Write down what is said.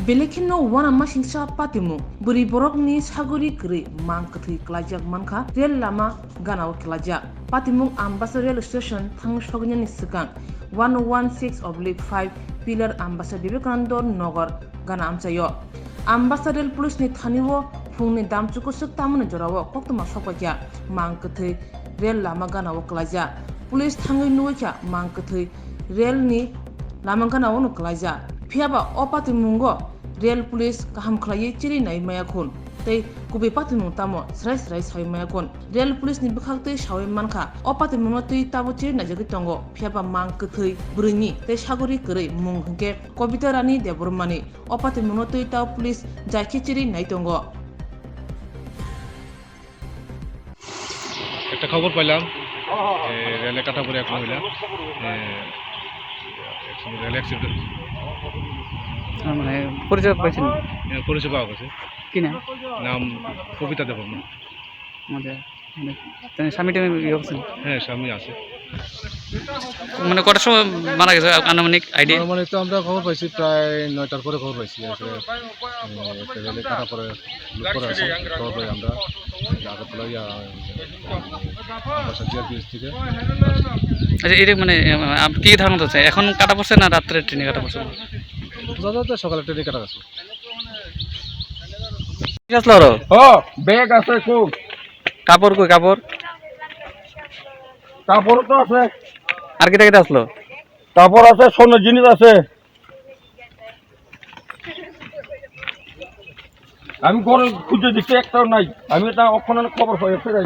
Belekino wana masingsa patimu buri borokni saguri kri mangkthi klajak manka rel lama ganao klajak patimu ambassador rail station thang sognyani sikang 116/5 pillar ambassador Vivekananda Nagar gana amchayo ambassador police ni thaniwo phungni damchuko suktamune jorawo koktuma sokpakya mangkthi rel lama ganao klaja police thangui nucha mangkthi rel ni lama ganao no klaja Phiaba opatimungo real police kaham khlai chiri nai mayakun tei kubi patimu tamo srai sai mayakun real police ni bikhakte sawi manka opatimungo tei tabo chiri najagi tongo phiaba mangkthei brini tei saguri kri mung hingke kobita rani debormani opatimungo tei taw police jaiki chiri nai tongo একটা খবর পাইলাম রেলে কাটা পড়ে এক মহিলা rail accident মানে পরিচয় পাইছেন পরিচয় পাওয়া গেছে কি না নাম কবিতা দেববর্মা আমাদের স্বামী টাইমে বিয়ে করছেন হ্যাঁ স্বামী আছে মানে কটার সময় মারা গেছে আনুমানিক আইডিয়া মানে তো আমরা খবর পাইছি প্রায় 9টার পরে খবর পাইছি রেলে কাটা পরে করে আছে খবর পাই আমরা আগরতলা জিআরপিএস থেকে আচ্ছা এটা মানে কি ধারণা হচ্ছে এখন কাটা পড়ছে না রাত্রে ট্রেনে কাটা পড়ছে দাদা সকালে ট্রেনে কাটা গেছে ঠিক আছে লরো ও ব্যাগ আছে খুব কাপড় কই কাপড় কাপড় তো আছে আর কি থেকে আসলো কাপড় আছে সোনার জিনিস আছে আমি ঘরে খুঁজে দিচ্ছি একটাও নাই আমি এটা ওখানে খবর হয়ে ফিরে